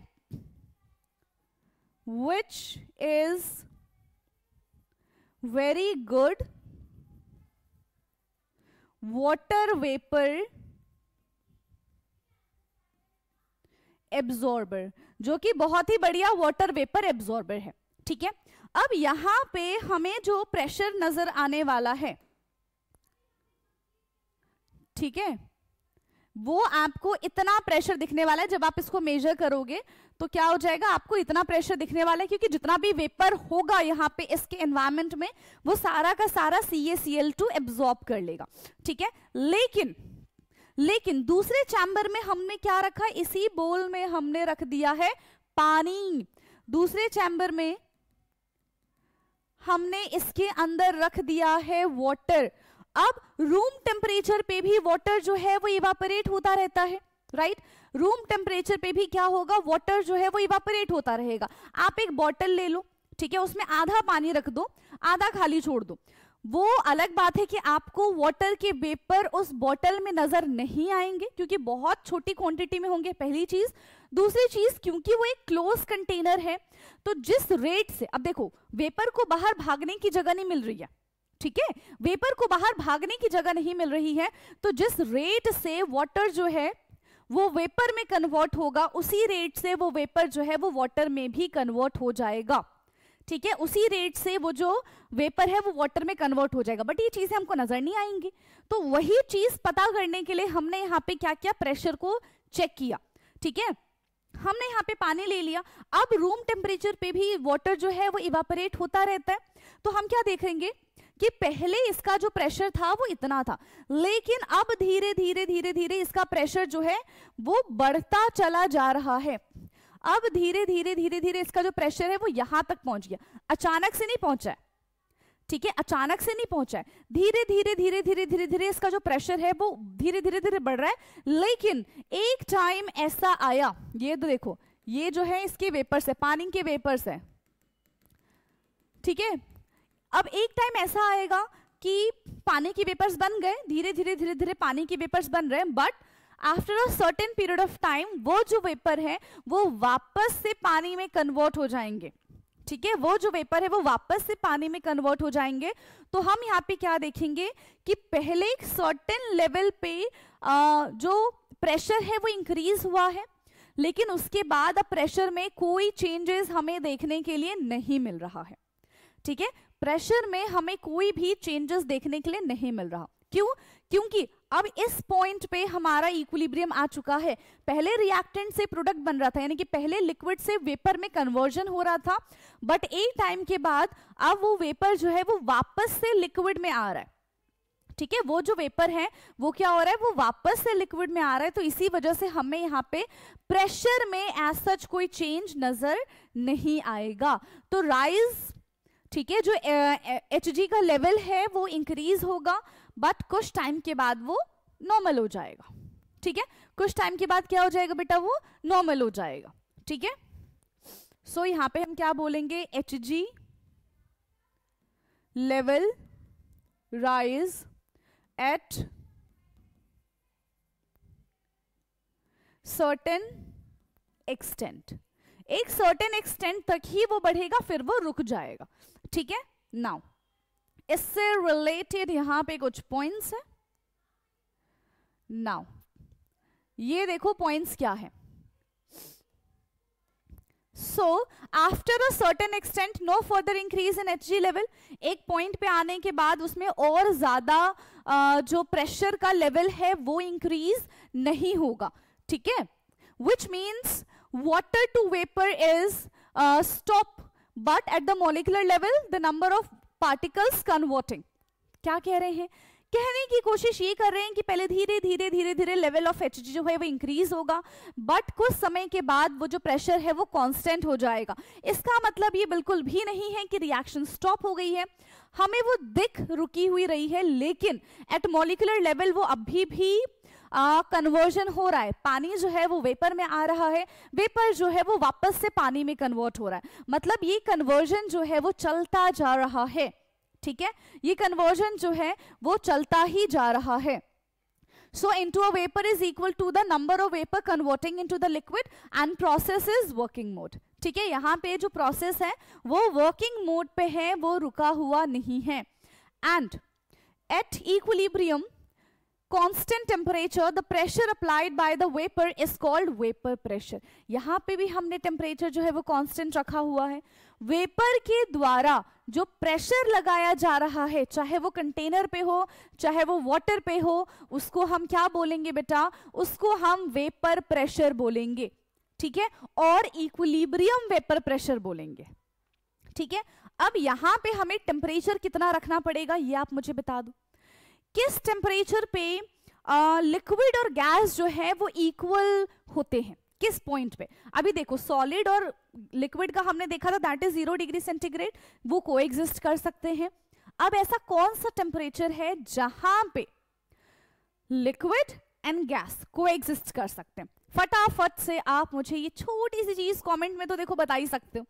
which is very good water vapour absorber, जो कि बहुत ही बढ़िया वाटर वेपर एब्जॉर्बर है। ठीक है, अब यहां पे हमें जो प्रेशर नजर आने वाला है ठीक है, वो आपको इतना प्रेशर दिखने वाला है। जब आप इसको मेजर करोगे तो क्या हो जाएगा, आपको इतना प्रेशर दिखने वाला है, क्योंकि जितना भी वेपर होगा यहाँ पे इसके एनवायरमेंट में वो सारा का सारा CaCl2 एब्जॉर्ब कर लेगा। ठीक है, लेकिन दूसरे चैम्बर में हमने क्या रखा, इसी बोल में हमने रख दिया है पानी। दूसरे चैम्बर में हमने इसके अंदर रख दिया है वाटर। अब रूम टेम्परेचर पे भी वाटर जो है वो इवापोरेट होता रहता है, राइट। रूम टेम्परेचर पे भी क्या होगा, वाटर जो है वो इवापोरेट होता रहेगा। आप एक बॉटल ले लो, ठीक है, उसमें आधा पानी रख दो, आधा खाली छोड़ दो। वो अलग बात है कि आपको वाटर के वेपर उस बॉटल में नजर नहीं आएंगे, क्योंकि बहुत छोटी क्वांटिटी में होंगे, पहली चीज। दूसरी चीज, क्योंकि वो एक क्लोज कंटेनर है, तो जिस रेट से, अब देखो, वेपर को बाहर भागने की जगह नहीं मिल रही है, ठीक है, वेपर को बाहर भागने की जगह नहीं मिल रही है, तो जिस रेट से वाटर जो है वो वेपर में कन्वर्ट होगा, उसी रेट से वो वेपर जो है वो वाटर में भी कन्वर्ट हो जाएगा। ठीक है, उसी रेट से वो जो वेपर है वो वाटर में कन्वर्ट हो जाएगा, बट ये चीजें हमको नजर नहीं आएंगी। तो वही चीज पता करने के लिए हमने यहाँ पे क्या किया, प्रेशर को चेक किया। ठीक है, हमने यहाँ पे पानी ले लिया। अब रूम टेम्परेचर पे भी वाटर जो है वो इवापोरेट होता रहता है, तो हम क्या देखेंगे कि पहले इसका जो प्रेशर था वो इतना था, लेकिन अब धीरे धीरे धीरे धीरे इसका प्रेशर जो है वो बढ़ता चला जा रहा है। अब धीरे धीरे धीरे धीरे इसका जो प्रेशर है वो यहां तक पहुंच गया, अचानक से नहीं पहुंचा है। ठीक है, अचानक से नहीं पहुंचा है, धीरे धीरे धीरे धीरे धीरे धीरे इसका जो प्रेशर है वो धीरे धीरे धीरे बढ़ रहा है। लेकिन एक टाइम ऐसा आया, ये देखो, ये जो है इसके वेपर्स है, पानी के वेपर्स है। ठीक है, अब एक टाइम ऐसा आएगा कि पानी के वेपर्स बन गए, धीरे धीरे धीरे धीरे पानी के वेपर्स बन रहे हैं, but after a certain period of time वो जो वेपर है वो वापस से पानी में कन्वर्ट हो जाएंगे। ठीक है, वो जो वेपर है वो वापस से पानी में कन्वर्ट हो जाएंगे। तो हम यहाँ पे क्या देखेंगे कि पहले एक सर्टेन लेवल पे जो प्रेशर है वो इंक्रीज हुआ है, लेकिन उसके बाद अब प्रेशर में कोई चेंजेस हमें देखने के लिए नहीं मिल रहा है। ठीक है, प्रेशर में हमें कोई भी चेंजेस देखने के लिए नहीं मिल रहा। क्यों? क्योंकि अब इस पॉइंट पे हमारा इक्विलिब्रियम आ चुका है। पहले रिएक्टेंट से प्रोडक्ट बन रहा था, यानी कि पहले लिक्विड से वेपर में कन्वर्जन हो रहा था, बट एक टाइम के बाद अब वो वेपर जो है वो वापस से लिक्विड में आ रहा है। ठीक है, वो जो वेपर है वो क्या हो रहा है, वो वापस से लिक्विड में आ रहा है। तो इसी वजह से हमें यहाँ पे प्रेशर में एज सच कोई चेंज नजर नहीं आएगा। तो राइज, ठीक है, जो Hg का लेवल है वो इंक्रीज होगा, बट कुछ टाइम के बाद वो नॉर्मल हो जाएगा। ठीक है, कुछ टाइम के बाद क्या हो जाएगा बेटा, वो नॉर्मल हो जाएगा। ठीक है, सो यहां पे हम क्या बोलेंगे, Hg level rise at certain extent, एक सर्टेन एक्सटेंट तक ही वो बढ़ेगा, फिर वो रुक जाएगा। ठीक है, नाउ इससे रिलेटेड यहां पे कुछ पॉइंट्स है। नाउ ये देखो पॉइंट्स क्या है। So after a certain extent no further increase in Hg level, एक पॉइंट पे आने के बाद उसमें और ज्यादा जो प्रेशर का लेवल है वो इंक्रीज नहीं होगा। ठीक है, which means water to vapor is stop, but at the molecular level the number of particles converting। क्या कह रहे हैं, कहने की कोशिश ये कर रहे हैं कि पहले धीरे धीरे धीरे धीरे लेवल ऑफ Hg जो है वो इंक्रीज होगा, बट कुछ समय के बाद वो जो प्रेशर है वो कांस्टेंट हो जाएगा। इसका मतलब ये बिल्कुल भी नहीं है कि रिएक्शन स्टॉप हो गई है, हमें वो दिख रुकी हुई रही है, लेकिन एट मॉलिक्यूलर लेवल वो अभी भी कन्वर्जन हो रहा है। पानी जो है वो वेपर में आ रहा है, वेपर जो है वो वापस से पानी में कन्वर्ट हो रहा है, मतलब ये कन्वर्जन जो है वो चलता जा रहा है। ठीक है, ये कन्वर्जन जो है वो चलता ही जा रहा है। So into a vapour is equal to the number of vapour converting into the liquid and process is working mode. ठीक है, यहाँ पे जो प्रोसेस है वो वर्किंग मोड पे है, वो रुका हुआ नहीं है। And at equilibrium constant temperature the pressure applied by the vapor is called vapor pressure। यहाँ पे भी हमने टेम्परेचर जो है वो कांस्टेंट रखा हुआ है, वेपर के द्वारा जो प्रेशर लगाया जा रहा है, चाहे वो कंटेनर पे हो चाहे वो वाटर पे हो, उसको हम क्या बोलेंगे बेटा, उसको हम वेपर प्रेशर बोलेंगे, ठीक है, और इक्विलिब्रियम वेपर प्रेशर बोलेंगे, ठीक है। अब यहां पे हमें टेम्परेचर कितना रखना पड़ेगा ये आप मुझे बता दो। किस टेम्परेचर पे लिक्विड और गैस जो है वो इक्वल होते हैं, किस पॉइंट पे? अभी देखो सॉलिड और लिक्विड का हमने देखा था दैट इज 0 डिग्री सेंटीग्रेड, वो कोएग्जिस्ट कर सकते हैं। अब ऐसा कौन सा टेम्परेचर है जहां पे लिक्विड एंड गैस कोएग्जिस्ट कर सकते हैं? फटाफट से आप मुझे ये छोटी सी चीज कमेंट में तो देखो बता ही सकते हो,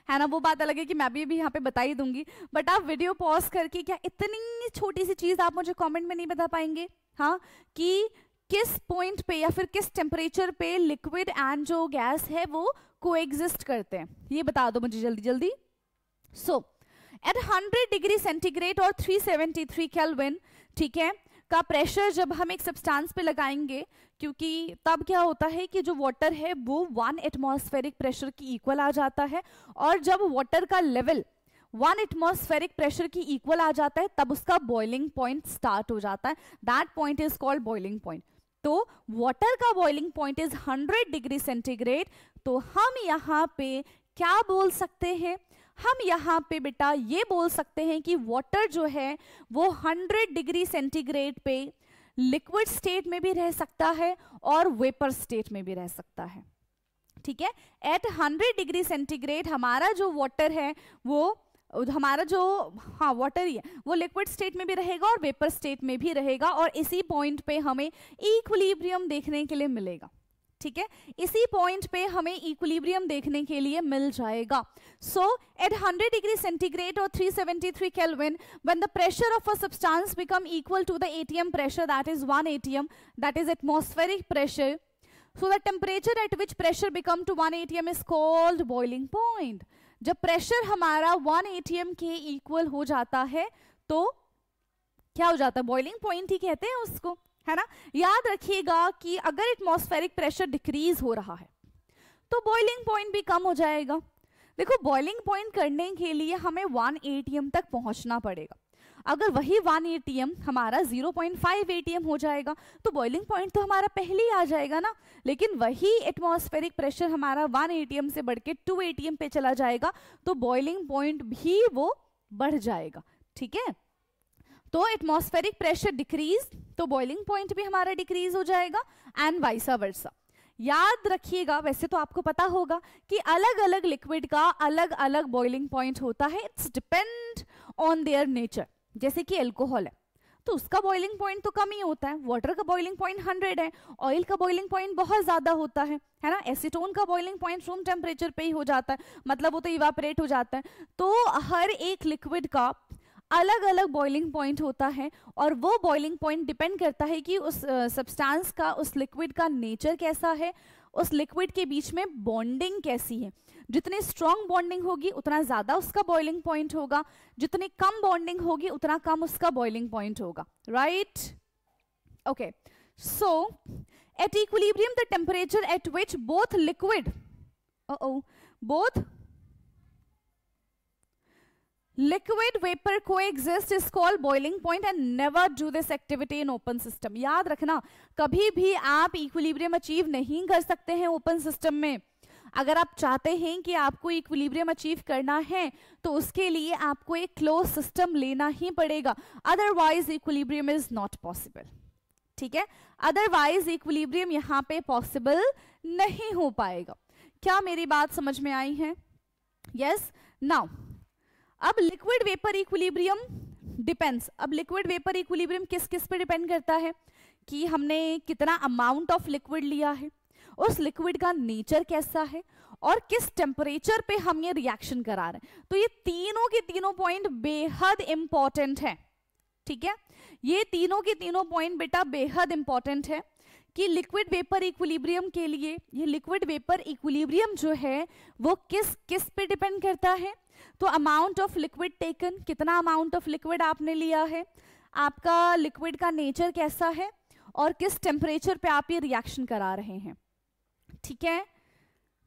है ना। वो बात अलग है कि मैं भी यहाँ पे बता ही दूंगी, बट आप वीडियो पॉज करके क्या इतनी छोटी सी चीज आप मुझे कमेंट में नहीं बता पाएंगे? हाँ, कि किस पॉइंट पे या फिर किस टेम्परेचर पे लिक्विड एंड जो गैस है वो कोएग्जिस्ट करते हैं, ये बता दो मुझे जल्दी जल्दी। सो एट 100 डिग्री सेंटीग्रेड और 373 केल्विन, ठीक है, का प्रेशर जब हम एक सब्सटेंस पे लगाएंगे, क्योंकि तब क्या होता है कि जो वाटर है वो 1 एटमॉस्फेरिक प्रेशर की इक्वल आ जाता है, और जब वाटर का लेवल 1 एटमॉस्फेरिक प्रेशर की इक्वल आ जाता है तब उसका बॉइलिंग पॉइंट स्टार्ट हो जाता है, that point is called boiling point. तो वाटर का boiling point is 100 degree centigrade. तो हम यहाँ पे क्या बोल सकते हैं? हम यहाँ पे बेटा ये बोल सकते हैं कि वाटर जो है वो 100 डिग्री सेंटीग्रेड पे लिक्विड स्टेट में भी रह सकता है और वेपर स्टेट में भी रह सकता है, ठीक है। एट 100 डिग्री सेंटीग्रेड हमारा जो वाटर है वो हमारा जो वाटर ही है वो लिक्विड स्टेट में भी रहेगा और वेपर स्टेट में भी रहेगा, और इसी पॉइंट पे हमें इक्विलिब्रियम देखने के लिए मिलेगा, ठीक है। इसी पॉइंट पे हमें इक्विलिब्रियम देखने के लिए मिल जाएगा। सो एट 100 डिग्री सेंटीग्रेड और 373 kelvin when the pressure of a substance become equal to the ATM pressure that is 1 atm, that is atmospheric pressure, so the temperature at which pressure become to 1 atm is called boiling point. जब प्रेशर हमारा 1 atm के इक्वल हो जाता है तो क्या हो जाता है? बॉइलिंग पॉइंट ही कहते हैं उसको, है ना। याद रखिएगा कि अगर एटमॉस्फेरिक प्रेशर डिक्रीज हो रहा है तो बॉइलिंग पॉइंट भी कम हो जाएगा। देखो बॉइलिंग पॉइंट करने के लिए हमें 1 atm तक पहुंचना पड़ेगा। अगर वही 1 atm हमारा 0.5 atm हो जाएगा तो बॉइलिंग पॉइंट तो हमारा पहले ही आ जाएगा ना, लेकिन वही एटमॉस्फेरिक प्रेशर हमारा 1 atm से बढ़ के 2 atm पे चला जाएगा तो बॉइलिंग पॉइंट भी वो बढ़ जाएगा, ठीक है। तो एटमॉस्फेरिक प्रेशर डिक्रीज तो बॉइलिंग पॉइंट भी हमारा डिक्रीज हो जाएगा एंड वाइसा वर्सा। याद रखिएगा, वैसे तो आपको पता होगा कि अलग अलग लिक्विड का अलग अलग बॉइलिंग पॉइंट होता है, it's depend on their nature. जैसे कि अल्कोहल है तो उसका बॉइलिंग पॉइंट तो कम ही होता है, वाटर का बॉइलिंग पॉइंट 100 है, ऑयल का बॉइलिंग पॉइंट बहुत ज्यादा होता है ना। एसीटोन का बॉइलिंग पॉइंट रूम टेम्परेचर पे ही हो जाता है, मतलब वो तो इवापोरेट हो जाता है। तो हर एक लिक्विड का अलग अलग बॉइलिंग पॉइंट होता है और वो बॉइलिंग पॉइंट डिपेंड करता है कि उस सब्सटेंस का, उस लिक्विड का नेचर कैसा है, उस लिक्विड के बीच में बॉन्डिंग कैसी है। जितनी स्ट्रॉन्ग बॉन्डिंग होगी उतना ज्यादा उसका बॉइलिंग पॉइंट होगा, जितनी कम बॉन्डिंग होगी उतना कम उसका बॉइलिंग पॉइंट होगा, right. Okay, so at equilibrium the temperature at which both liquid liquid vapor coexist is called boiling point and never do this activity in open system। याद रखना, कभी भी आप इक्विलिब्रियम अचीव नहीं कर सकते हैं ओपन सिस्टम में। अगर आप चाहते हैं कि आपको इक्विलिब्रियम अचीव करना है तो उसके लिए आपको एक क्लोज सिस्टम लेना ही पड़ेगा, otherwise equilibrium is not possible, ठीक है। अदरवाइज इक्विलिब्रियम यहाँ पे पॉसिबल नहीं हो पाएगा। क्या मेरी बात समझ में आई है? यस। नाउ अब लिक्विड वेपर इक्विलिब्रियम डिपेंड्स। अब लिक्विड वेपर इक्विलिब्रियम किस किस पे डिपेंड करता है कि हमने कितना अमाउंट ऑफ लिक्विड लिया है, उस लिक्विड का नेचर कैसा है और किस टेम्परेचर पे हम ये रिएक्शन करा रहे हैं। तो ये तीनों के तीनों पॉइंट बेहद इंपॉर्टेंट है, ठीक है। ये तीनों के तीनों पॉइंट बेटा बेहद इंपॉर्टेंट है कि लिक्विड वेपर इक्विलिब्रियम के लिए ये लिक्विड वेपर इक्विलिब्रियम जो है वो किस किस पे डिपेंड करता है। तो अमाउंट ऑफ लिक्विड टेकन, कितना अमाउंट ऑफ लिक्विड आपने लिया है, आपका लिक्विड का नेचर कैसा है और किस टेम्परेचर पे आप ये रिएक्शन करा रहे हैं, ठीक है।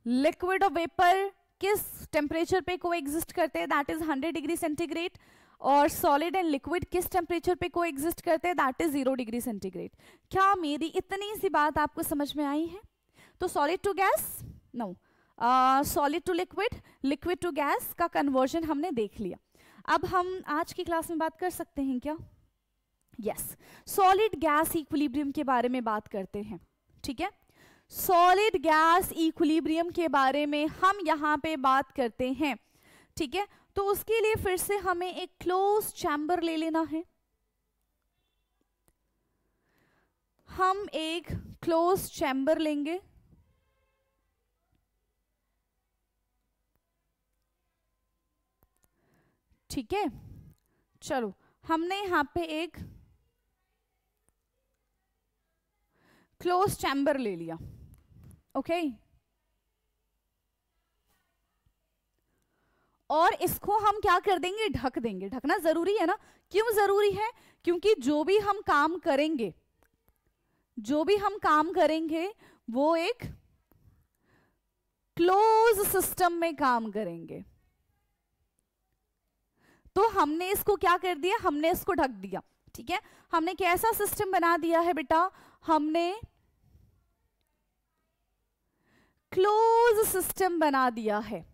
लिक्विड और वेपर किस टेम्परेचर पे को एग्जिस्ट करते हैं, दैट इज 100 डिग्री सेंटीग्रेड, और सॉलिड एंड लिक्विड किस टेम्परेचर पे को एग्जिस्ट करते हैं, दैट इज 0 डिग्री सेंटीग्रेड। क्या मेरी इतनी सी बात आपको समझ में आई है? तो solid to gas, no, solid to liquid, liquid to gas का कन्वर्जन हमने देख लिया। अब हम आज की क्लास में बात कर सकते हैं क्या? यस, सॉलिड गैस इक्विलिब्रियम के बारे में बात करते हैं। ठीक है, सॉलिड गैस इक्विलिब्रियम के बारे में हम यहाँ पे बात करते हैं। ठीक है, तो उसके लिए फिर से हमें एक क्लोज चैम्बर ले लेना है। हम एक क्लोज चैम्बर लेंगे। ठीक है, चलो हमने यहां पे एक क्लोज चैम्बर ले लिया। ओके, और इसको हम क्या कर देंगे? ढक देंगे। ढकना जरूरी है ना? क्यों जरूरी है? क्योंकि जो भी हम काम करेंगे वो एक क्लोज सिस्टम में काम करेंगे। तो हमने इसको क्या कर दिया? हमने इसको ढक दिया। ठीक है, हमने कैसा सिस्टम बना दिया है बेटा? हमने क्लोज सिस्टम बना दिया है।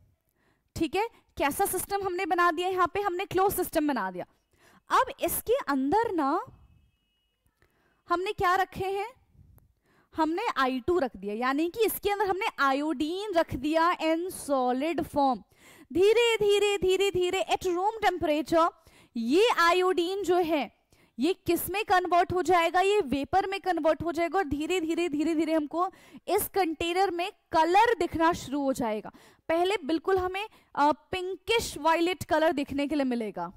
ठीक है, कैसा सिस्टम हमने बना दिया? यहां पे हमने क्लोज सिस्टम बना दिया। अब इसके अंदर ना हमने क्या रखे हैं? हमने I2 रख दिया, यानी कि इसके अंदर हमने आयोडीन रख दिया इन सॉलिड फॉर्म। धीरे धीरे धीरे धीरे एट रूम टेम्परेचर ये आयोडीन जो है ये किस में कन्वर्ट हो जाएगा? ये वेपर में कन्वर्ट हो जाएगा, और धीरे धीरे धीरे धीरे हमको इस कंटेनर में कलर दिखना शुरू हो जाएगा। पहले बिल्कुल हमें पिंकिश वायलेट कलर दिखने के लिए मिलेगा।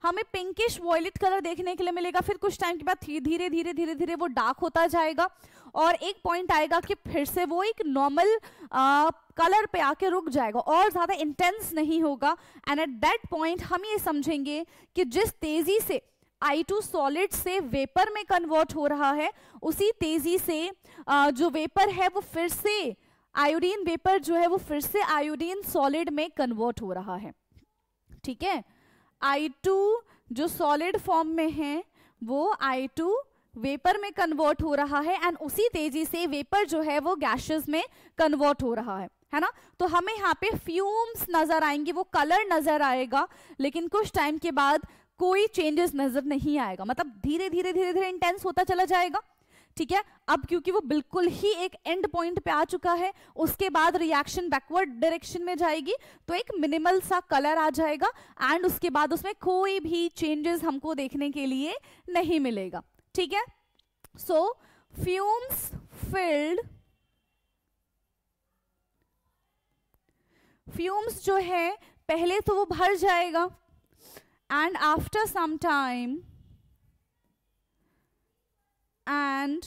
हमें पिंकिश वॉयलेट कलर देखने के लिए मिलेगा। फिर कुछ टाइम के बाद धीरे धीरे धीरे धीरे वो डार्क होता जाएगा, और एक पॉइंट आएगा कि फिर से वो एक नॉर्मल कलर पे आके रुक जाएगा और ज्यादा इंटेंस नहीं होगा। एंड एट दैट पॉइंट हम ये समझेंगे कि जिस तेजी से I2 सॉलिड से वेपर में कन्वर्ट हो रहा है, उसी तेजी से जो वेपर है वो फिर से आयोडीन वेपर जो है वो फिर से आयोडीन सॉलिड में कन्वर्ट हो रहा है। ठीक है, I2 जो सॉलिड फॉर्म में है वो I2 वेपर में कन्वर्ट हो रहा है, एंड उसी तेजी से वेपर जो है वो गैसेस में कन्वर्ट हो रहा है ना? तो हमें यहाँ पे फ्यूम्स नजर आएंगे, वो कलर नजर आएगा, लेकिन कुछ टाइम के बाद कोई चेंजेस नजर नहीं आएगा, मतलब धीरे धीरे धीरे धीरे इंटेंस होता चला जाएगा। ठीक है, अब क्योंकि वो बिल्कुल ही एक एंड पॉइंट पे आ चुका है, उसके बाद रिएक्शन बैकवर्ड डायरेक्शन में जाएगी, तो एक मिनिमल सा कलर आ जाएगा, एंड उसके बाद उसमें कोई भी चेंजेस हमको देखने के लिए नहीं मिलेगा। ठीक है, सो फ्यूम्स फिल्ड, फ्यूम्स जो है पहले तो वो भर जाएगा, and after some time, and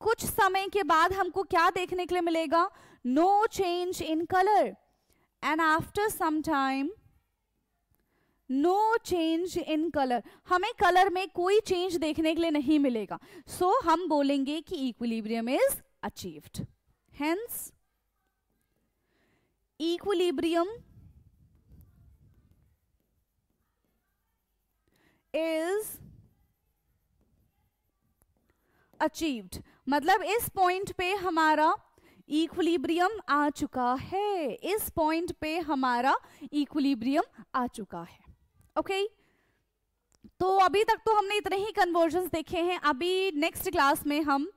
कुछ समय के बाद हमको क्या देखने के लिए मिलेगा? No change in colour, and after some time no change in colour, हमें कलर में कोई चेंज देखने के लिए नहीं मिलेगा। सो हम बोलेंगे कि equilibrium is achieved. Hence equilibrium is achieved, मतलब इस पॉइंट पे हमारा इक्विलिब्रियम आ चुका है। इस पॉइंट पे हमारा इक्विलिब्रियम आ चुका है। ओके, तो अभी तक तो हमने इतने ही कन्वर्जन्स देखे हैं। अभी नेक्स्ट क्लास में हम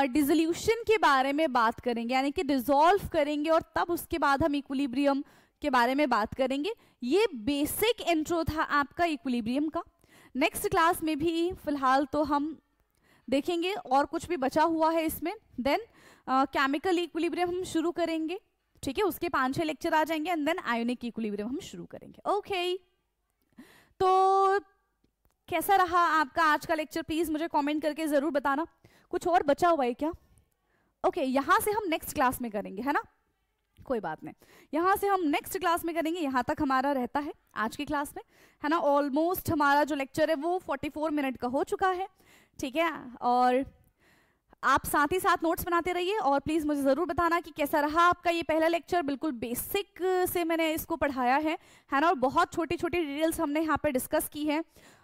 डिसोल्यूशन के बारे में बात करेंगे, यानी कि डिसॉल्व करेंगे, और तब उसके बाद हम इक्विलिब्रियम के बारे में बात करेंगे। ये बेसिक इंट्रो था आपका इक्विलिब्रियम का। नेक्स्ट क्लास में भी फिलहाल तो हम देखेंगे और कुछ भी बचा हुआ है इसमें, देन केमिकल इक्विलिब्रियम हम शुरू करेंगे। ठीक है, उसके 5-6 लेक्चर आ जाएंगे, एंड देन आयोनिक इक्विलिब्रियम हम शुरू करेंगे। ओके, तो कैसा रहा आपका आज का लेक्चर? प्लीज मुझे कमेंट करके जरूर बताना। कुछ और बचा हुआ है क्या? ओके, यहां से हम नेक्स्ट क्लास में करेंगे, है ना? कोई बात नहीं, यहां से हम नेक्स्ट क्लास में करेंगे। यहां तक हमारा रहता है आज की क्लास में, है ना? ऑलमोस्ट हमारा जो लेक्चर है वो 44 मिनट का हो चुका है। ठीक है, और आप साथ ही साथ नोट्स बनाते रहिए और प्लीज़ मुझे ज़रूर बताना कि कैसा रहा आपका ये पहला लेक्चर। बिल्कुल बेसिक से मैंने इसको पढ़ाया है ना, और बहुत छोटी छोटी डिटेल्स हमने यहाँ पे डिस्कस की है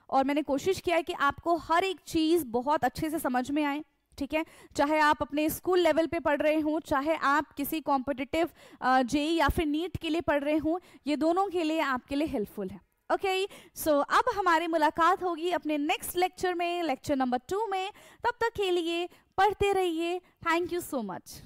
और मैंने कोशिश किया है कि आपको हर एक चीज़ बहुत अच्छे से समझ में आए। ठीक है, चाहे आप अपने स्कूल लेवल पे पढ़ रहे हों, चाहे आप किसी कॉम्पिटिटिव जेई या फिर नीट के लिए पढ़ रहे हों, ये दोनों के लिए आपके लिए हेल्पफुल है। ओके, सो अब हमारी मुलाकात होगी अपने नेक्स्ट लेक्चर में, लेक्चर नंबर 2 में। तब तक के लिए पढ़ते रहिए। Thank you so much.